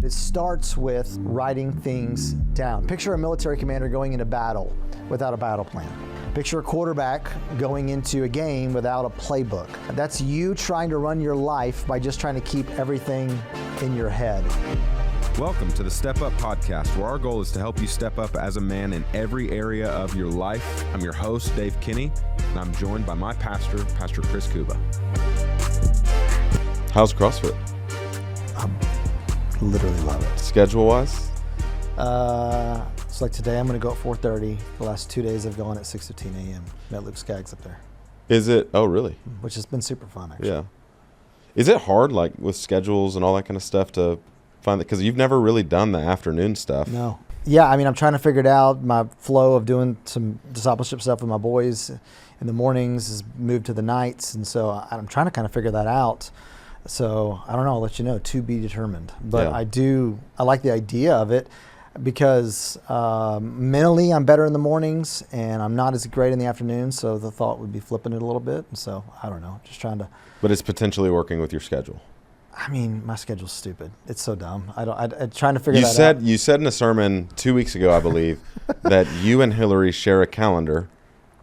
It starts with writing things down. Picture a military commander going into battle without a battle plan. Picture a quarterback going into a game without a playbook. That's you trying to run your life by just trying to keep everything in your head. Welcome to the Step Up Podcast, where our goal is to help you step up as a man in every area of your life. I'm your host, Dave Kinney, and I'm joined by my pastor, Pastor Chris Kouba. How's CrossFit? Literally love it. Schedule-wise? It's like today I'm going to go at 4:30. The last 2 days I've gone at 6:15 a.m. Met Luke Skaggs up there. Is it? Oh, really? Which has been super fun, actually. Yeah. Is it hard, like, with schedules and all that kind of stuff to find that? Because you've never really done the afternoon stuff. No. Yeah, I mean, I'm trying to figure it out. My flow of doing some discipleship stuff with my boys in the mornings has moved to the nights, and so I'm trying to kind of figure that out. So I don't know, I'll let you know, to be determined. But yeah. I like the idea of it because mentally I'm better in the mornings and I'm not as great in the afternoon. So the thought would be flipping it a little bit. And so I don't know, just trying to. But it's potentially working with your schedule. I mean, my schedule's stupid. It's so dumb. I'm trying to figure that out. You said in a sermon 2 weeks ago, I believe, that you and Hillary share a calendar.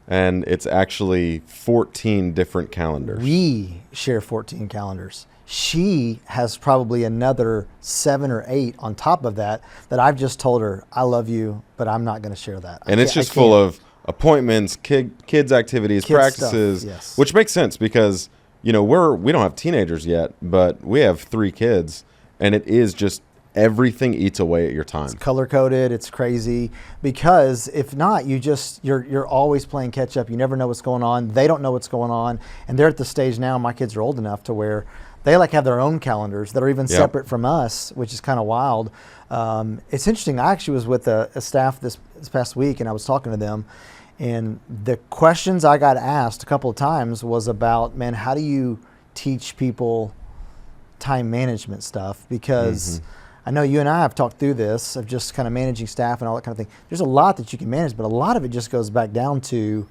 And it's actually 14 different calendars. We share 14 calendars. She has probably another 7 or 8 on top of that I've just told her, I love you, but I'm not going to share that. And it's just full of appointments, kids activities, practices, yes. Which makes sense because, you know, we don't have teenagers yet, but we have 3 kids, and it is just everything eats away at your time. It's color coded. It's crazy because if not, you're always playing catch up. You never know what's going on. They don't know what's going on, and they're at the stage now. My kids are old enough to where they have their own calendars that are even separate from us, which is kind of wild. It's interesting. I actually was with a staff this past week, and I was talking to them, and the questions I got asked a couple of times was about, man, how do you teach people time management stuff? Because I know you and I have talked through this of just kind of managing staff and all that kind of thing. There's a lot that you can manage, but a lot of it just goes back down to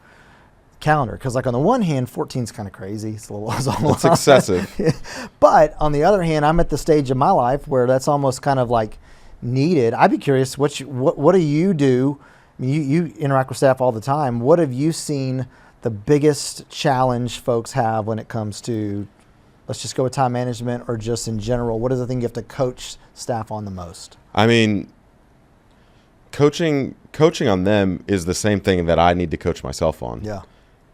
calendar. Because like on the one hand, 14 is kind of crazy. It's it's excessive. But on the other hand, I'm at the stage of my life where that's almost kind of like needed. I'd be curious, what do you do? I mean, you interact with staff all the time. What have you seen the biggest challenge folks have when it comes to, let's just go with time management or just in general? What is the thing you have to coach staff on the most? I mean, coaching on them is the same thing that I need to coach myself on. Yeah.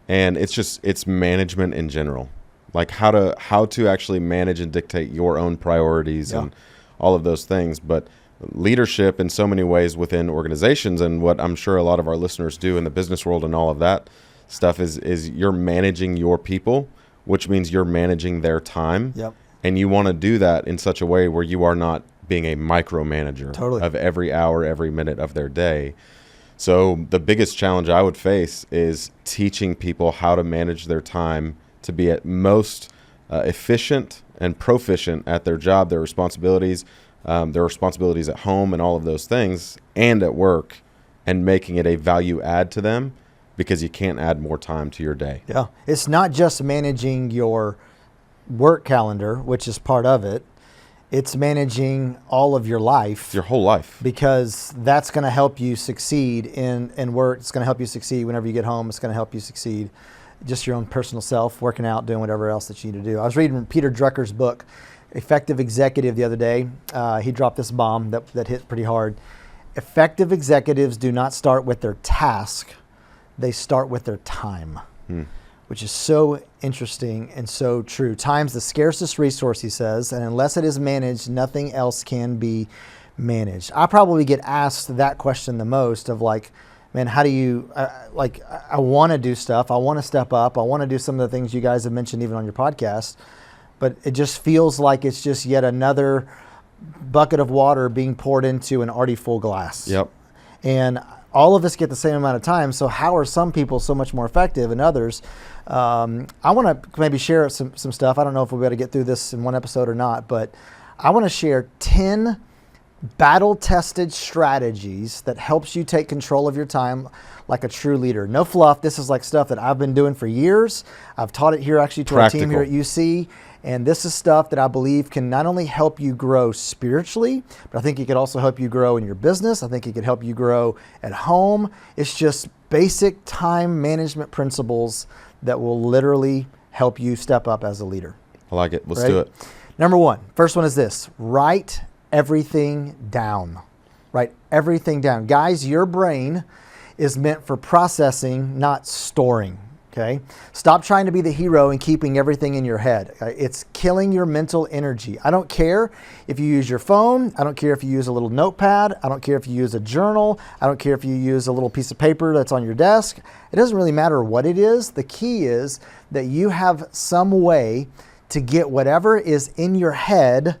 And it's management in general, like how to actually manage and dictate your own priorities and all of those things. But leadership in so many ways within organizations, and what I'm sure a lot of our listeners do in the business world and all of that stuff is you're managing your people, which means you're managing their time. Yep. And you want to do that in such a way where you are not being a micromanager of every hour, every minute of their day. So the biggest challenge I would face is teaching people how to manage their time to be at most efficient and proficient at their job, their responsibilities at home and all of those things, and at work, and making it a value add to them, because you can't add more time to your day. Yeah. It's not just managing your work calendar, which is part of it. It's managing all of your life. Your whole life. Because that's going to help you succeed in work. It's going to help you succeed whenever you get home. It's going to help you succeed just your own personal self, working out, doing whatever else that you need to do. I was reading Peter Drucker's book, Effective Executive, the other day. He dropped this bomb that hit pretty hard. Effective executives do not start with their task. They start with their time. Which is so interesting and so true. Time's the scarcest resource, he says, and unless it is managed, nothing else can be managed. I probably get asked that question the most of like, man, how do you, I want to do stuff. I want to step up. I want to do some of the things you guys have mentioned even on your podcast, but it just feels like it's just yet another bucket of water being poured into an already full glass. Yep. And all of us get the same amount of time. So how are some people so much more effective and others? I want to maybe share some stuff. I don't know if we'll be able to get through this in one episode or not, but I want to share 10 battle-tested strategies that helps you take control of your time like a true leader. No fluff. This is like stuff that I've been doing for years. I've taught it here actually to our team here at UC. And this is stuff that I believe can not only help you grow spiritually, but I think it could also help you grow in your business. I think it could help you grow at home. It's just basic time management principles that will literally help you step up as a leader. I like it. Let's do it. Number one, first one is this: write everything down. Write everything down. Guys, your brain is meant for processing, not storing. Okay? Stop trying to be the hero and keeping everything in your head. It's killing your mental energy. I don't care if you use your phone. I don't care if you use a little notepad. I don't care if you use a journal. I don't care if you use a little piece of paper that's on your desk. It doesn't really matter what it is. The key is that you have some way to get whatever is in your head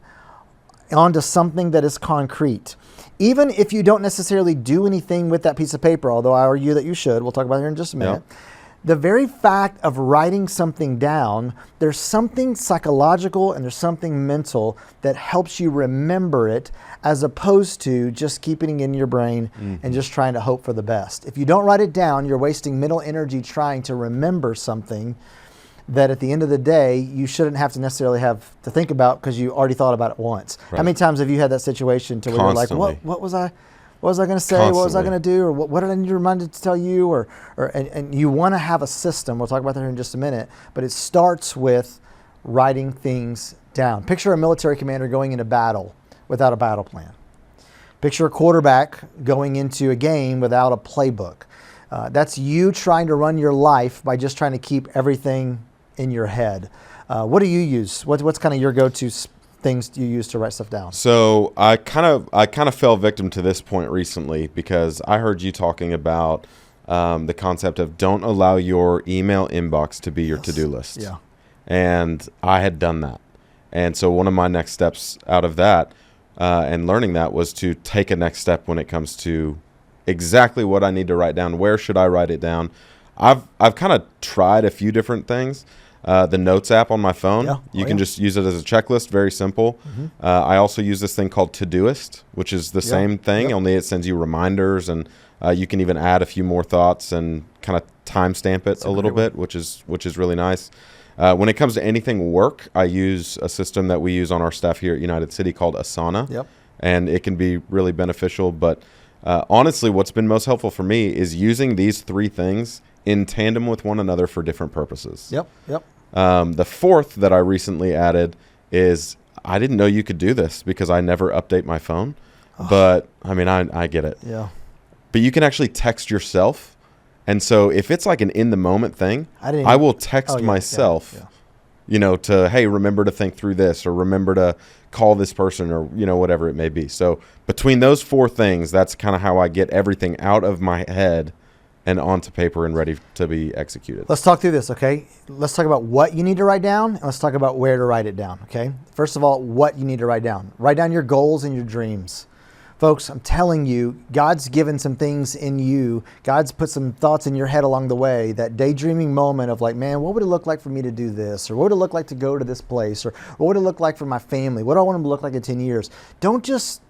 onto something that is concrete. Even if you don't necessarily do anything with that piece of paper, although I argue that you should. We'll talk about it here in just a minute. Yep. The very fact of writing something down, there's something psychological and there's something mental that helps you remember it, as opposed to just keeping it in your brain and just trying to hope for the best. If you don't write it down, you're wasting mental energy trying to remember something that at the end of the day, you shouldn't have to necessarily have to think about because you already thought about it once. Right. How many times have you had that situation to where you're like, what was I going to say? Constantly. What was I going to do? Or what did I need to remind to tell you? And you want to have a system. We'll talk about that here in just a minute. But it starts with writing things down. Picture a military commander going into battle without a battle plan. Picture a quarterback going into a game without a playbook. That's you trying to run your life by just trying to keep everything in your head. What do you use? What's kind of your go-to things you use to write stuff down? So I kind of fell victim to this point recently because I heard you talking about the concept of don't allow your email inbox to be your to-do list. Yeah. And I had done that. And so one of my next steps out of that and learning that was to take a next step when it comes to exactly what I need to write down. Where should I write it down? I've kind of tried a few different things. The Notes app on my phone, you can just use it as a checklist, very simple. I also use this thing called Todoist, which is the same thing, only it sends you reminders, and you can even add a few more thoughts and kind of timestamp it a little bit, which is really nice. When it comes to anything work, I use a system that we use on our staff here at United City called Asana, and it can be really beneficial. But honestly, what's been most helpful for me is using these three things in tandem with one another for different purposes. The fourth that I recently added is I didn't know you could do this because I never update my phone. But I mean, I get it. But you can actually text yourself. And so if it's like an in the moment thing, I will text myself, to, hey, remember to think through this, or remember to call this person, or, whatever it may be. So between those four things, that's kind of how I get everything out of my head and onto paper and ready to be executed. Let's talk through this, okay? Let's talk about what you need to write down, and let's talk about where to write it down, okay? First of all, what you need to write down. Write down your goals and your dreams. Folks, I'm telling you, God's given some things in you. God's put some thoughts in your head along the way, that daydreaming moment of like, man, what would it look like for me to do this? Or what would it look like to go to this place? Or what would it look like for my family? What do I want them to look like in 10 years? Don't just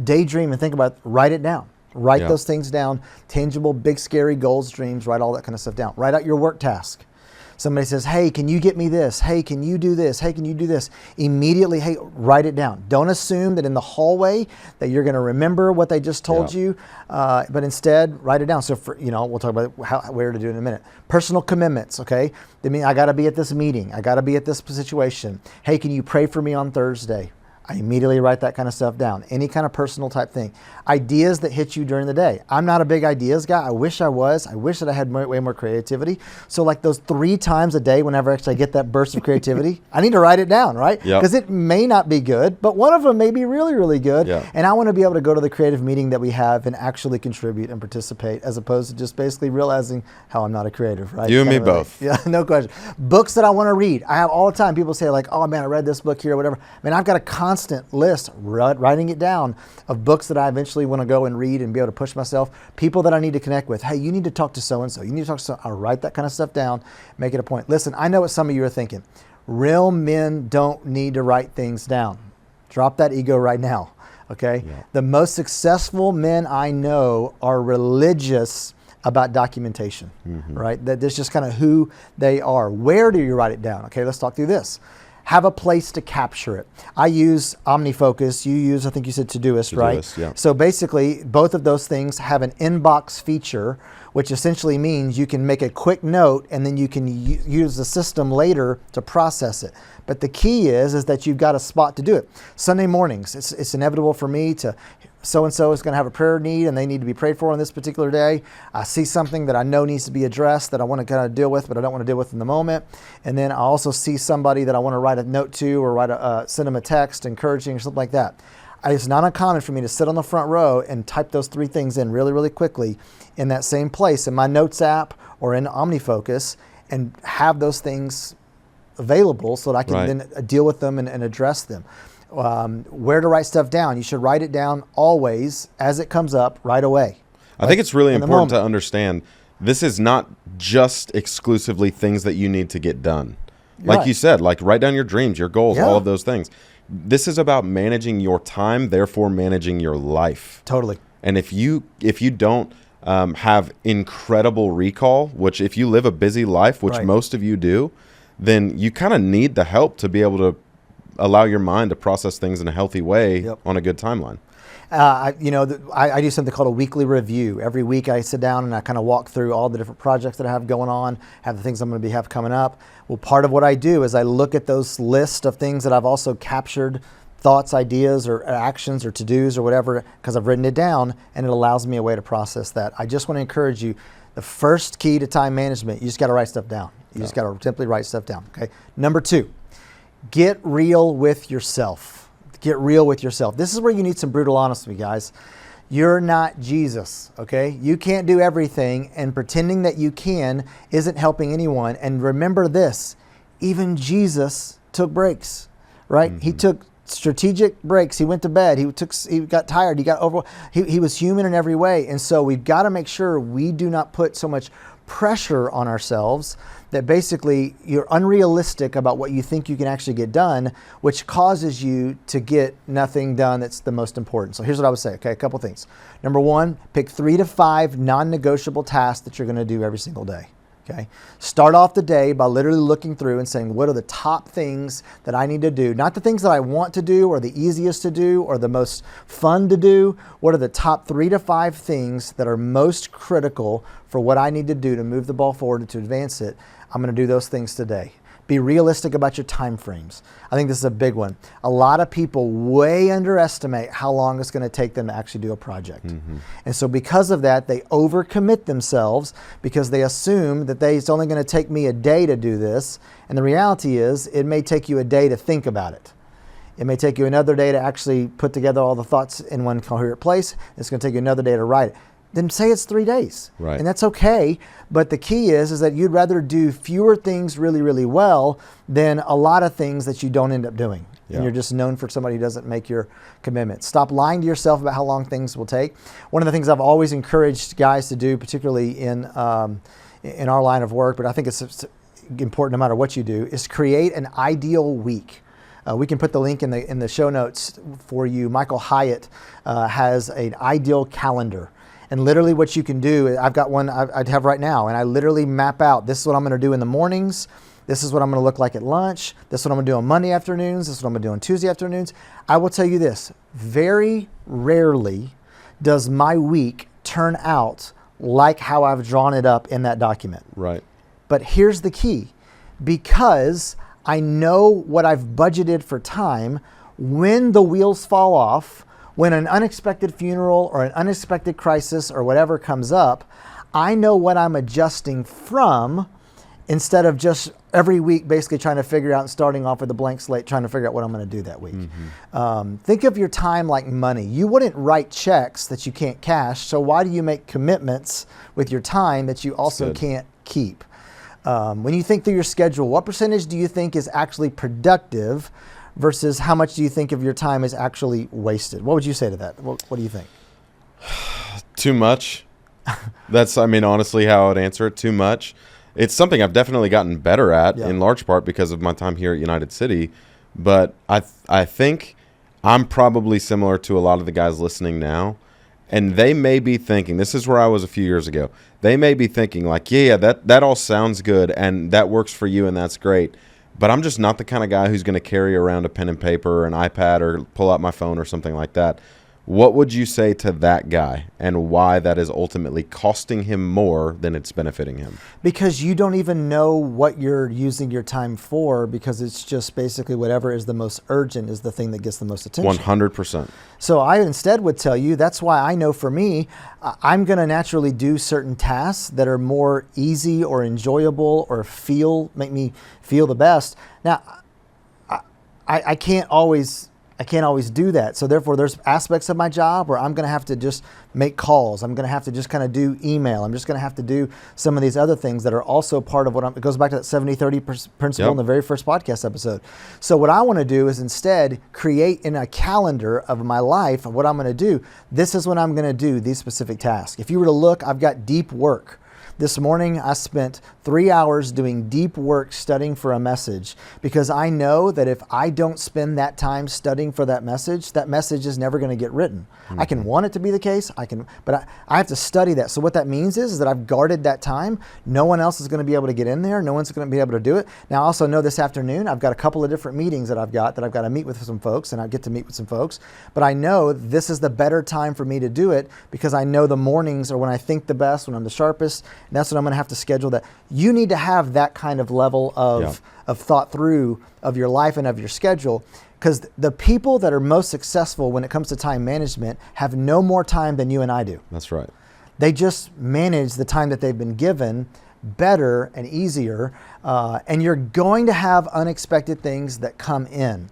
daydream and think about it. Write it down. Write those things down, tangible, big, scary goals, dreams, write all that kind of stuff down. Write out your work task. Somebody says, hey, can you get me this? Hey, can you do this? Hey, can you do this? Immediately, hey, write it down. Don't assume that in the hallway that you're going to remember what they just told you, but instead, write it down. So, we'll talk about where to do it in a minute. Personal commitments, okay? I mean, I got to be at this meeting. I got to be at this situation. Hey, can you pray for me on Thursday? I immediately write that kind of stuff down. Any kind of personal type thing. Ideas that hit you during the day. I'm not a big ideas guy. I wish I was. I wish that I had way more creativity. So like those 3 times a day, whenever actually I get that burst of creativity, I need to write it down, right? Because it may not be good, but one of them may be really, really good. And I want to be able to go to the creative meeting that we have and actually contribute and participate, as opposed to just basically realizing how I'm not a creative, right? You and me both. Yeah, no question. Books that I want to read. I have all the time. People say like, oh man, I read this book here or whatever. I mean, I've got a constant list, writing it down, of books that I eventually want to go and read and be able to push myself. People that I need to connect with. Hey, you need to talk to so-and-so. You need to talk to so. I'll write that kind of stuff down, make it a point. Listen, I know what some of you are thinking. Real men don't need to write things down. Drop that ego right now, okay? The most successful men I know are religious about documentation, right? That's just kind of who they are. Where do you write it down? Okay, let's talk through this. have a place to capture it. I use OmniFocus. You use, I think you said Todoist, right? Todoist, yeah. So basically, both of those things have an inbox feature, which essentially means you can make a quick note and then you can use the system later to process it. But the key is that you've got a spot to do it. Sunday mornings, it's inevitable for me to, so-and-so is going to have a prayer need and they need to be prayed for on this particular day. I see something that I know needs to be addressed that I want to kind of deal with, but I don't want to deal with in the moment. And then I also see somebody that I want to write a note to or send them a text encouraging or something like that. It's not uncommon for me to sit on the front row and type those 3 things in really, really quickly in that same place in my Notes app or in OmniFocus and have those things available so that I can then deal with them and address them. Where to write stuff down. You should write it down always as it comes up right away. I think it's really important to understand this is not just exclusively things that you need to get done. Like you said, like write down your dreams, your goals, all of those things. This is about managing your time, therefore managing your life. Totally. And if you don't have incredible recall, which if you live a busy life, which most of you do, then you kind of need the help to be able to allow your mind to process things in a healthy way on a good timeline. I do something called a weekly review. Every week I sit down and I kind of walk through all the different projects that I have going on, have the things I'm going to have coming up. Well, part of what I do is I look at those lists of things that I've also captured, thoughts, ideas, or actions, or to-dos, or whatever, because I've written it down, and it allows me a way to process that. I just want to encourage you, the first key to time management, you just got to write stuff down. You just got to simply write stuff down, okay? Number 2, get real with yourself. Get real with yourself. This is where you need some brutal honesty, guys. You're not Jesus, okay? You can't do everything, and pretending that you can isn't helping anyone. And remember this, even Jesus took breaks, right? Mm-hmm. He took strategic breaks. He went to bed. He got tired. He got over. He was human in every way. And so we've got to make sure we do not put so much pressure on ourselves that basically you're unrealistic about what you think you can actually get done, which causes you to get nothing done that's the most important. So here's what I would say, okay, a couple things. Number 1, pick 3 to 5 non-negotiable tasks that you're going to do every single day. Okay. Start off the day by literally looking through and saying, what are the top things that I need to do? Not the things that I want to do or the easiest to do or the most fun to do. What are the top 3 to 5 things that are most critical for what I need to do to move the ball forward and to advance it? I'm going to do those things today. Be realistic about your time frames. I think this is a big one. A lot of people way underestimate how long it's going to take them to actually do a project. Mm-hmm. And so because of that, they overcommit themselves because they assume that it's only going to take me a day to do this. And the reality is it may take you a day to think about it. It may take you another day to actually put together all the thoughts in one coherent place. It's going to take you another day to write it. Then say it's 3 days. Right. And that's okay. But the key is that you'd rather do fewer things really, really well than a lot of things that you don't end up doing. Yeah. And you're just known for somebody who doesn't make your commitment. Stop lying to yourself about how long things will take. One of the things I've always encouraged guys to do, particularly in our line of work, but I think it's important no matter what you do, is create an ideal week. We can put the link in the show notes for you. Michael Hyatt has an ideal calendar. And literally what you can do, I've got one I have right now, and I literally map out, this is what I'm going to do in the mornings, this is what I'm going to look like at lunch, this is what I'm going to do on Monday afternoons, this is what I'm going to do on Tuesday afternoons. I will tell you this, very rarely does my week turn out like how I've drawn it up in that document. Right. But here's the key, because I know what I've budgeted for time, when the wheels fall off, when an unexpected funeral or an unexpected crisis or whatever comes up, I know what I'm adjusting from instead of just every week basically trying to figure out and starting off with a blank slate, trying to figure out what I'm going to do that week. Mm-hmm. Think of your time like money. You wouldn't write checks that you can't cash, so why do you make commitments with your time that you also can't keep? When you think through your schedule, what percentage do you think is actually productive versus how much do you think of your time is actually wasted? What would you say to that? What do you think? Too much. That's, honestly how I would answer it. Too much. It's something I've definitely gotten better at in large part because of my time here at United City. But I think I'm probably similar to a lot of the guys listening now. And they may be thinking, this is where I was a few years ago. They may be thinking like, that all sounds good and that works for you and that's great. but I'm just not the kind of guy who's going to carry around a pen and paper or an iPad or pull out my phone or something like that. What would you say to that guy and why that is ultimately costing him more than it's benefiting him? Because you don't even know what you're using your time for, because it's just basically whatever is the most urgent is the thing that gets the most attention. 100%. So I instead would tell you, that's why I know for me, I'm going to naturally do certain tasks that are more easy or enjoyable or make me feel the best. Now, I can't always do that. So therefore, there's aspects of my job where I'm going to have to just make calls. I'm going to have to just kind of do email. I'm just going to have to do some of these other things that are also part of it goes back to that 70-30 principle in the very first podcast episode. So what I want to do is instead create in a calendar of my life of what I'm going to do. This is when I'm going to do these specific tasks. If you were to look, I've got deep work. This morning, I spent 3 hours doing deep work studying for a message, because I know that if I don't spend that time studying for that message is never going to get written. Mm-hmm. I can want it to be the case, but I have to study that. So what that means is that I've guarded that time. No one else is going to be able to get in there. No one's going to be able to do it. Now, I also know this afternoon, I've got a couple of different meetings that I've got to meet with some folks, and I get to meet with some folks. But I know this is the better time for me to do it, because I know the mornings are when I think the best, when I'm the sharpest. And that's when I'm going to have to schedule that. You need to have that kind of level of thought through of your life and of your schedule, because the people that are most successful when it comes to time management have no more time than you and I do. That's right. They just manage the time that they've been given better and easier, and you're going to have unexpected things that come in.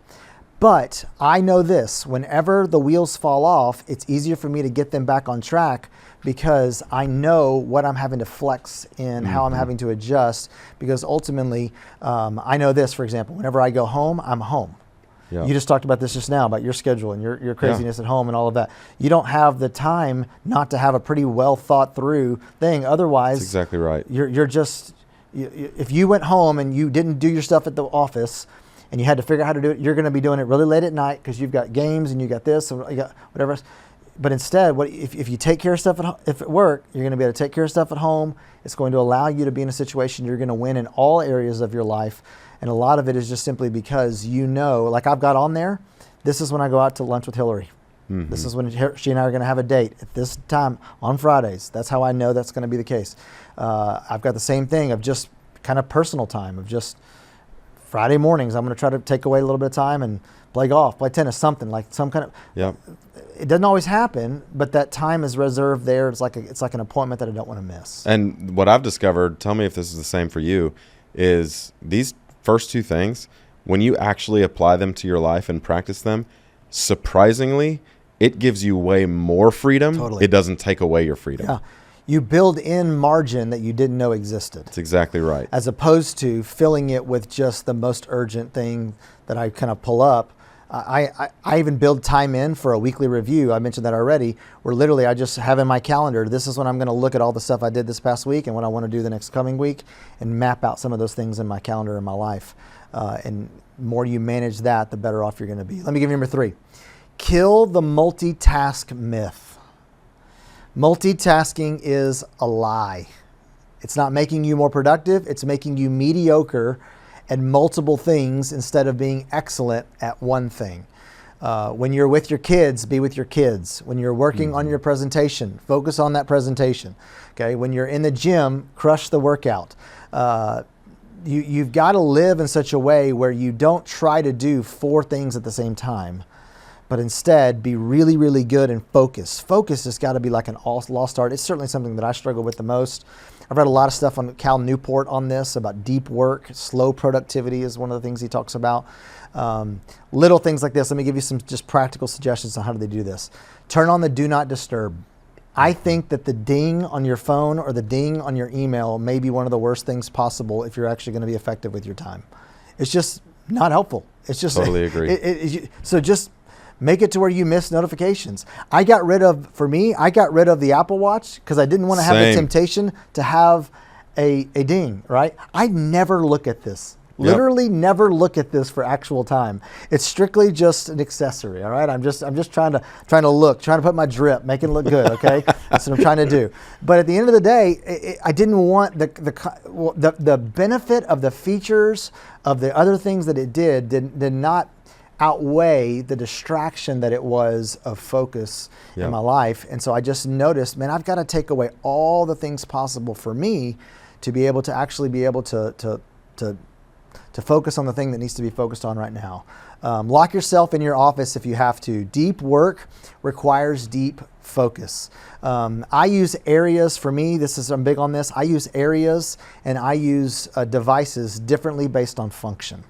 But I know this, whenever the wheels fall off, it's easier for me to get them back on track, because I know what I'm having to flex in, how I'm having to adjust, because ultimately, I know this, for example, whenever I go home, I'm home. Yeah. You just talked about this just now, about your schedule and your craziness at home and all of that. You don't have the time not to have a pretty well thought through thing. Otherwise, that's exactly right. You're just, if you went home and you didn't do your stuff at the office, and you had to figure out how to do it, you're going to be doing it really late at night, because you've got games and you got this and you got whatever else. But instead, if you take care of stuff at work, you're going to be able to take care of stuff at home. It's going to allow you to be in a situation you're going to win in all areas of your life. And a lot of it is just simply because like I've got on there, this is when I go out to lunch with Hillary. Mm-hmm. This is when she and I are going to have a date at this time on Fridays. That's how I know that's going to be the case. I've got the same thing of just kind of personal time of just Friday mornings. I'm going to try to take away a little bit of time and play golf, play tennis, something like some kind of. Yeah. It doesn't always happen, but that time is reserved there. It's like an appointment that I don't want to miss. And what I've discovered, tell me if this is the same for you, is these first two things, when you actually apply them to your life and practice them, surprisingly, it gives you way more freedom. Totally. It doesn't take away your freedom. Yeah. You build in margin that you didn't know existed. That's exactly right. As opposed to filling it with just the most urgent thing that I kind of pull up. I even build time in for a weekly review. I mentioned that already, where literally I just have in my calendar, this is when I'm going to look at all the stuff I did this past week and what I want to do the next coming week, and map out some of those things in my calendar in my life. And the more you manage that, the better off you're going to be. Let me give you number 3. Kill the multitask myth. Multitasking is a lie. It's not making you more productive. It's making you mediocre at multiple things instead of being excellent at one thing. When you're with your kids, be with your kids. When you're working on your presentation, focus on that presentation. Okay. When you're in the gym, crush the workout. You've got to live in such a way where you don't try to do 4 things at the same time, but instead be really, really good and focus. Focus has got to be like an lost art. It's certainly something that I struggle with the most. I've read a lot of stuff on Cal Newport on this, about deep work. Slow productivity is one of the things he talks about. Little things like this. Let me give you some just practical suggestions on how do they do this. Turn on the do not disturb. I think that the ding on your phone or the ding on your email may be one of the worst things possible if you're actually going to be effective with your time. It's just not helpful. It's just totally agree. So just make it to where you miss notifications. I got rid of the Apple Watch because I didn't want to have the temptation to have a ding, right? I never look at this. Literally never look at this for actual time. It's strictly just an accessory, all right? I'm just trying to put my drip, make it look good, okay? That's what I'm trying to do. But at the end of the day, I didn't want the benefit of the features of the other things that it did not outweigh the distraction that it was of focus in my life. And so I just noticed, man, I've got to take away all the things possible for me to be able to actually be able to focus on the thing that needs to be focused on right now. Lock yourself in your office if you have to. Deep work requires deep focus. I use areas, for me, I'm big on this, I use areas and I use devices differently based on function.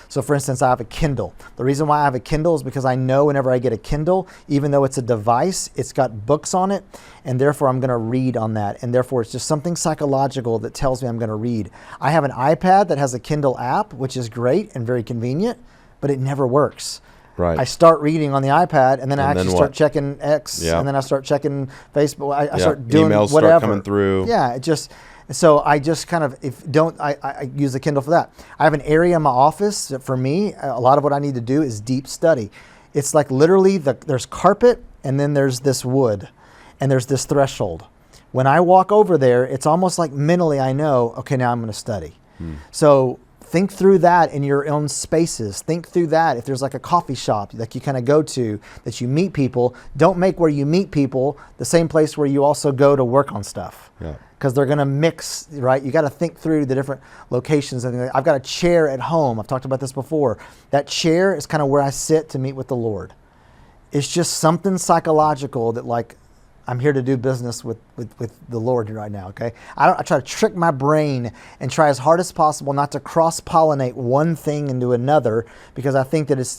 So for instance, I have a Kindle. The reason why I have a Kindle is because I know whenever I get a Kindle, even though it's a device, it's got books on it, and therefore I'm going to read on that. And therefore it's just something psychological that tells me I'm going to read. I have an iPad that has a Kindle app, which is great and very convenient, but it never works. Right. I start reading on the iPad, and then I actually start checking X, and then I start checking Facebook. I start doing emails whatever. Start coming through. Yeah, it just... So I just kind of, I use the Kindle for that. I have an area in my office that for me, a lot of what I need to do is deep study. It's like literally there's carpet and then there's this wood and there's this threshold. When I walk over there, it's almost like mentally I know, okay, now I'm going to study. So think through that in your own spaces. Think through that. If there's like a coffee shop that you kind of go to, that you meet people, don't make where you meet people the same place where you also go to work on stuff. Yeah. Because they're going to mix, right? You got to think through the different locations. I've got a chair at home. I've talked about this before. That chair is kind of where I sit to meet with the Lord. It's just something psychological that like, I'm here to do business with the Lord right now, okay? I try to trick my brain and try as hard as possible not to cross-pollinate one thing into another, because I think that it's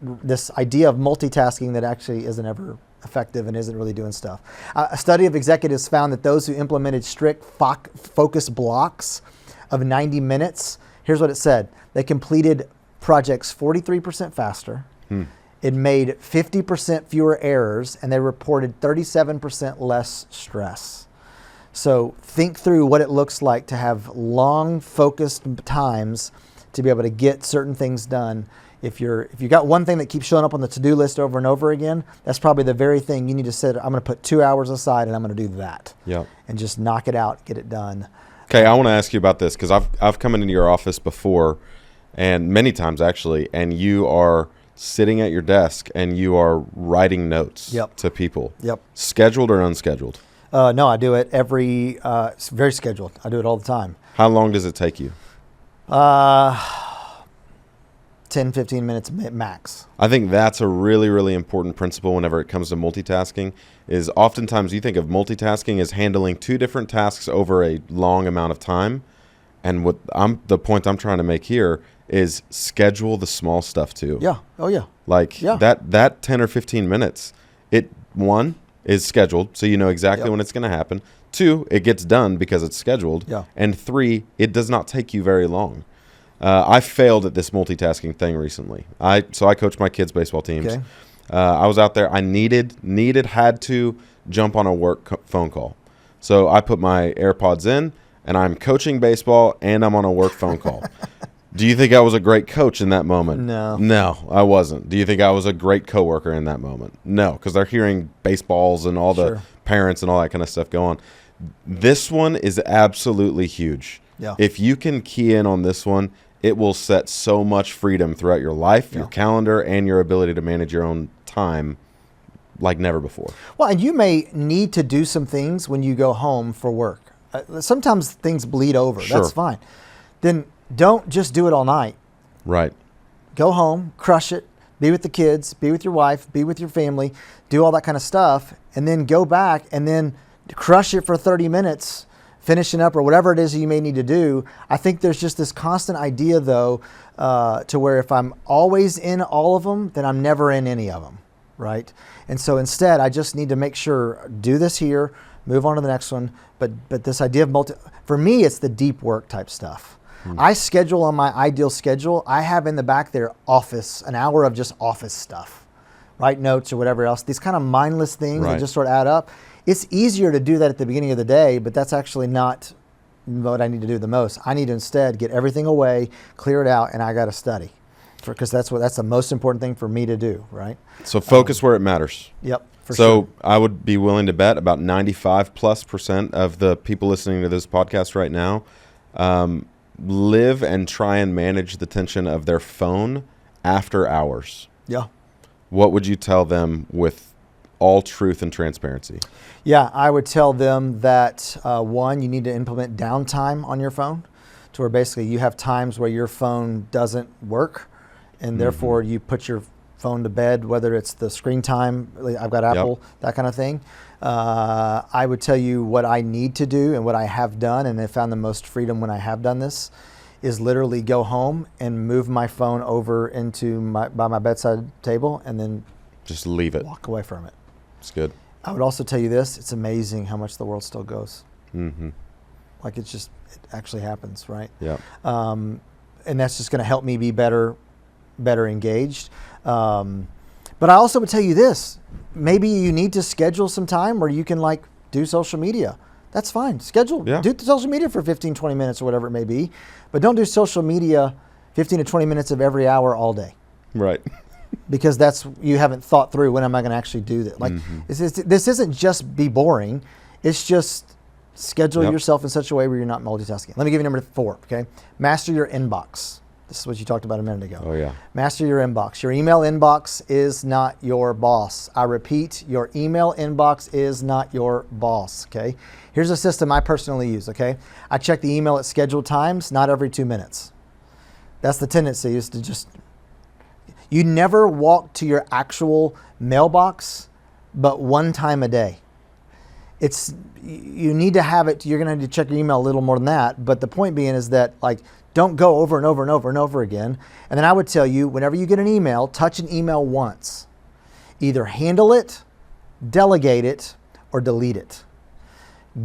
this idea of multitasking that actually isn't ever effective and isn't really doing stuff. A study of executives found that those who implemented strict focus blocks of 90 minutes, here's what it said. They completed projects 43% faster. It made 50% fewer errors, and they reported 37% less stress. So think through what it looks like to have long focused times to be able to get certain things done. If you got one thing that keeps showing up on the to-do list over and over again, that's probably the very thing you need to say, I'm going to put 2 hours aside and I'm going to do that. Yeah. And just knock it out, get it done. Okay, I want to ask you about this because I've come into your office before, and many times actually, and you are sitting at your desk and you are writing notes to people. Yep. Scheduled or unscheduled? No, I do it it's very scheduled. I do it all the time. How long does it take you? 10, 15 minutes max. I think that's a really, really important principle whenever it comes to multitasking, is oftentimes you think of multitasking as handling two different tasks over a long amount of time. And the point I'm trying to make here is schedule the small stuff too. Yeah. Oh yeah. Like that 10 or 15 minutes, one is scheduled, so you know exactly when it's going to happen. 2, it gets done because it's scheduled. Yeah. And 3, it does not take you very long. I failed at this multitasking thing recently. So I coach my kids' baseball teams. Okay. I was out there. I had to jump on a work phone call. So I put my AirPods in, and I'm coaching baseball, and I'm on a work phone call. Do you think I was a great coach in that moment? No. No, I wasn't. Do you think I was a great coworker in that moment? No, because they're hearing baseballs and all the parents and all that kind of stuff go on. This one is absolutely huge. Yeah. If you can key in on this one, it will set so much freedom throughout your life, your calendar, and your ability to manage your own time like never before. Well, and you may need to do some things when you go home for work. Sometimes things bleed over. Sure. That's fine. Then don't just do it all night. Right. Go home, crush it, be with the kids, be with your wife, be with your family, do all that kind of stuff, and then go back and then crush it for 30 minutes, finishing up or whatever it is you may need to do. I think there's just this constant idea, though, to where if I'm always in all of them, then I'm never in any of them, right? And so instead, I just need to make sure, do this here, move on to the next one. But this idea of for me, it's the deep work type stuff. I schedule on my ideal schedule. I have in the back there an hour of just office stuff, write notes or whatever else. These kind of mindless things that just sort of add up. It's easier to do that at the beginning of the day, but that's actually not what I need to do the most. I need to instead get everything away, clear it out, and I got to study, because that's the most important thing for me to do, right? So focus where it matters. Yep. So I would be willing to bet about 95+% of the people listening to this podcast right now live and try and manage the tension of their phone after hours. Yeah. What would you tell them with all truth and transparency? Yeah, I would tell them that, one, you need to implement downtime on your phone, to where basically you have times where your phone doesn't work, and therefore you put your phone to bed, whether it's the screen time, I've got Apple, that kind of thing. I would tell you what I need to do and what I have done, and I found the most freedom when I have done this, is literally go home and move my phone over into by my bedside table, and then just leave it. Walk away from it. It's good. I would also tell you this: it's amazing how much the world still goes. Like it actually happens, right? Yeah. And that's just going to help me be better engaged. But I also would tell you this: maybe you need to schedule some time where you can do social media. That's fine. Do social media for 15, 20 minutes or whatever it may be, but don't do social media 15 to 20 minutes of every hour all day. Right. Because you haven't thought through, when am I going to actually do this? This isn't just be boring. It's just schedule yourself in such a way where you're not multitasking. Let me give you number 4, okay? Master your inbox. This is what you talked about a minute ago. Oh, yeah. Master your inbox. Your email inbox is not your boss. I repeat, your email inbox is not your boss, okay? Here's a system I personally use, okay? I check the email at scheduled times, not every 2 minutes. That's the tendency, is to just... You never walk to your actual mailbox but one time a day. You need to have it, you're going to need to check your email a little more than that, but the point being is that don't go over and over and over and over again. And then I would tell you, whenever you get an email, touch an email once. Either handle it, delegate it, or delete it.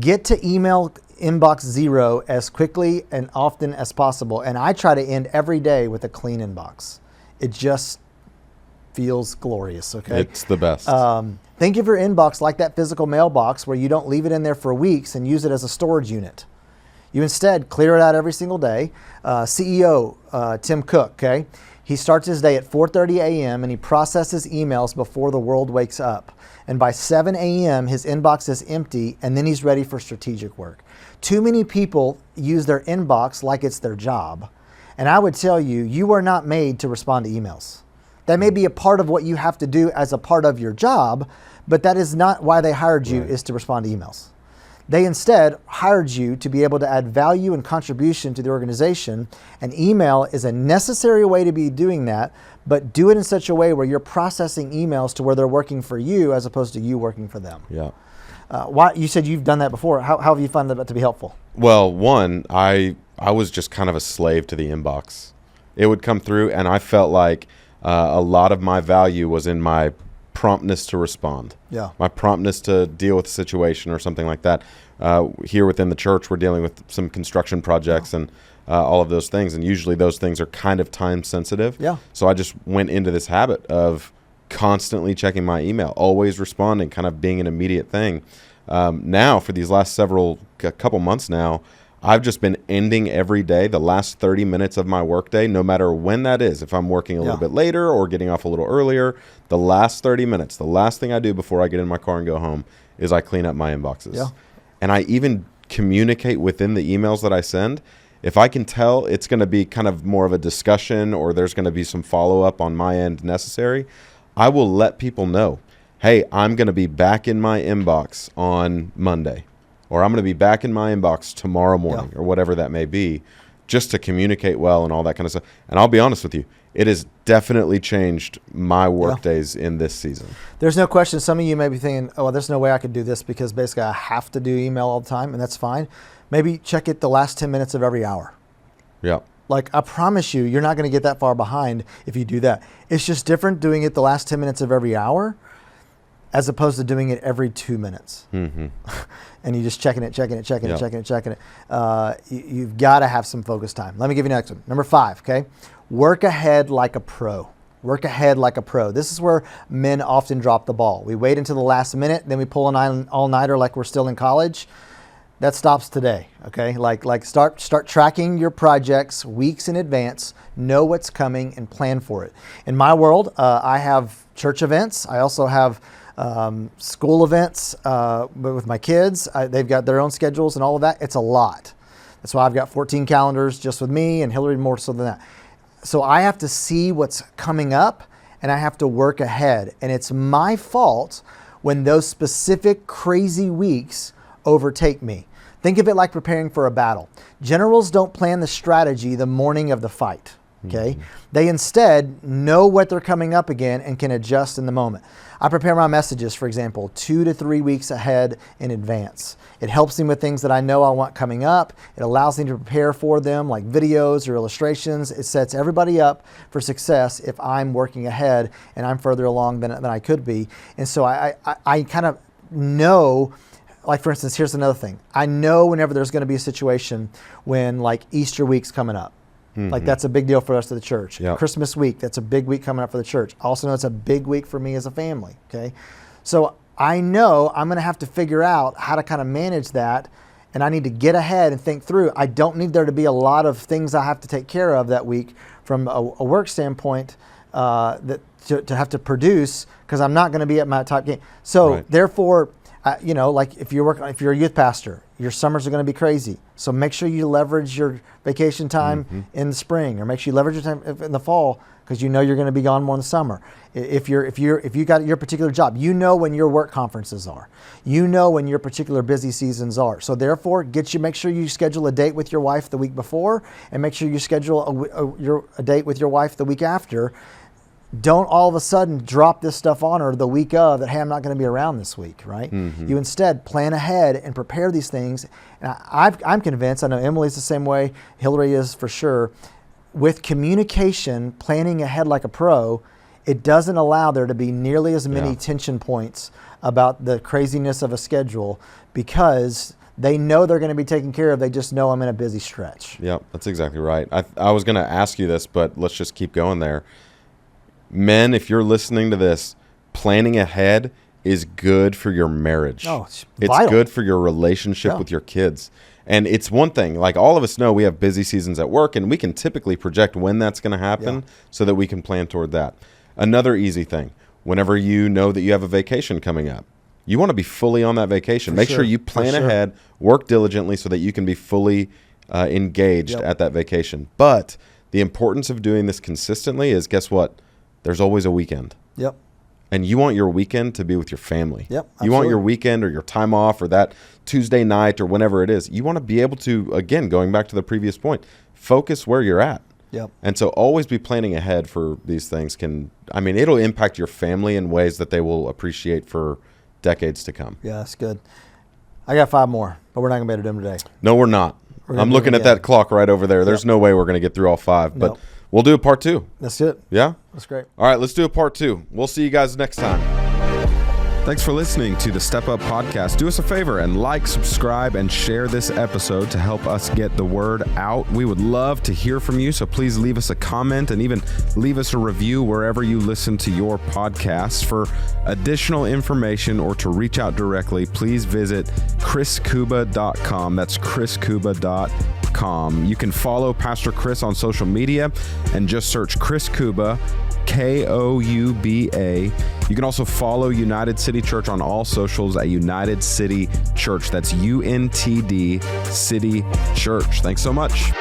Get to email inbox 0 as quickly and often as possible. And I try to end every day with a clean inbox. It just feels glorious, okay? It's the best. Think of your inbox like that physical mailbox where you don't leave it in there for weeks and use it as a storage unit. You instead clear it out every single day. CEO Tim Cook, okay? He starts his day at 4:30 a.m. and he processes emails before the world wakes up. And by 7 a.m., his inbox is empty, and then he's ready for strategic work. Too many people use their inbox like it's their job. And I would tell you, you are not made to respond to emails. That may be a part of what you have to do as a part of your job, but that is not why they hired you, is to respond to emails. They instead hired you to be able to add value and contribution to the organization. And email is a necessary way to be doing that, but do it in such a way where you're processing emails to where they're working for you as opposed to you working for them. Yeah. Why you said you've done that before. How have you found that to be helpful? Well, one, I was just kind of a slave to the inbox. It would come through, and I felt like a lot of my value was in my promptness to respond. Yeah. My promptness to deal with a situation or something like that. Here within the church, we're dealing with some construction projects and all of those things. And usually those things are kind of time sensitive. Yeah. So I just went into this habit of constantly checking my email, always responding, kind of being an immediate thing. Now, for these last couple months now, I've just been ending every day, the last 30 minutes of my workday, no matter when that is. If I'm working a little bit later or getting off a little earlier, the last 30 minutes, the last thing I do before I get in my car and go home is I clean up my inboxes. Yeah. And I even communicate within the emails that I send. If I can tell it's going to be kind of more of a discussion or there's going to be some follow-up on my end necessary, I will let people know, hey, I'm going to be back in my inbox on Monday. Or I'm going to be back in my inbox tomorrow morning, or whatever that may be, just to communicate well and all that kind of stuff. And I'll be honest with you, it has definitely changed my work days in this season. There's no question. Some of you may be thinking, oh, well, there's no way I could do this because basically I have to do email all the time, and that's fine. Maybe check it the last 10 minutes of every hour. Yeah. I promise you, you're not going to get that far behind if you do that. It's just different doing it the last 10 minutes of every hour as opposed to doing it every 2 minutes. Mm-hmm. And you just checking it. You've got to have some focus time. Let me give you the next one. Number 5, okay? Work ahead like a pro. Work ahead like a pro. This is where men often drop the ball. We wait until the last minute, then we pull an all-nighter like we're still in college. that stops today. Okay, like start tracking your projects weeks in advance. Know what's coming and plan for it. In my world, I have church events. I also have school events with my kids. They've got their own schedules and all of that. It's a lot. That's why I've got 14 calendars just with me, and Hillary more so than that. So I have to see what's coming up, and I have to work ahead. And it's my fault when those specific crazy weeks overtake me. Think of it like preparing for a battle. Generals don't plan the strategy the morning of the fight. Okay, they instead know what they're coming up again and can adjust in the moment. I prepare my messages, for example, 2 to 3 weeks ahead in advance. It helps me with things that I know I want coming up. It allows me to prepare for them, like videos or illustrations. It sets everybody up for success if I'm working ahead and I'm further along than I could be. And so I kind of know, like for instance, here's another thing. I know whenever there's going to be a situation when like Easter week's coming up. Like that's a big deal for us at the church. Yep. Christmas week, that's a big week coming up for the church. I also know it's a big week for me as a family. Okay, so I know I'm going to have to figure out how to kind of manage that, and I need to get ahead and think through. I don't need there to be a lot of things I have to take care of that week from a work standpoint that to have to produce, because I'm not going to be at my top game. So therefore, like if you're a youth pastor, your summers are going to be crazy. So make sure you leverage your vacation time in the spring, or make sure you leverage your time in the fall, because you know you're going to be gone more in the summer. If you got your particular job, you know when your work conferences are, you know when your particular busy seasons are. So therefore, make sure you schedule a date with your wife the week before, and make sure you schedule a date with your wife the week after. Don't all of a sudden drop this stuff on her the week of that, hey, I'm not going to be around this week, right? You instead plan ahead and prepare these things. And I'm convinced, I know Emily's the same way, Hillary is for sure, with communication, planning ahead like a pro, it doesn't allow there to be nearly as many tension points about the craziness of a schedule, because they know they're going to be taken care of. They just know I'm in a busy stretch. Yep, that's exactly right. I was going to ask you this, but let's just keep going there. Men, if you're listening to this, planning ahead is good for your marriage. Oh, it's good for your relationship with your kids. And it's one thing, like all of us know we have busy seasons at work, and we can typically project when that's going to happen so that we can plan toward that. Another easy thing, whenever you know that you have a vacation coming up, you want to be fully on that vacation. Make sure you plan ahead, work diligently so that you can be fully engaged at that vacation. But the importance of doing this consistently is, guess what? There's always a weekend. Yep. And you want your weekend to be with your family. Yep. Absolutely. You want your weekend or your time off or that Tuesday night or whenever it is. You want to be able to, again, going back to the previous point, focus where you're at. Yep. And so always be planning ahead for these things. It'll impact your family in ways that they will appreciate for decades to come. Yeah, that's good. I got 5 more, but we're not going to be able to do them today. No, we're not. I'm looking at that clock right over there. There's no way we're going to get through all 5. But we'll do a part 2. That's it. Yeah? That's great. All right, let's do a part 2. We'll see you guys next time. Thanks for listening to the Step Up Podcast. Do us a favor and like, subscribe, and share this episode to help us get the word out. We would love to hear from you, so please leave us a comment and even leave us a review wherever you listen to your podcasts. For additional information or to reach out directly, please visit chriskouba.com. That's chriskouba.com. You can follow Pastor Chris on social media and just search Chris Kouba, Kouba. You can also follow United City Church on all socials at United City Church. That's UNTD City Church. Thanks so much.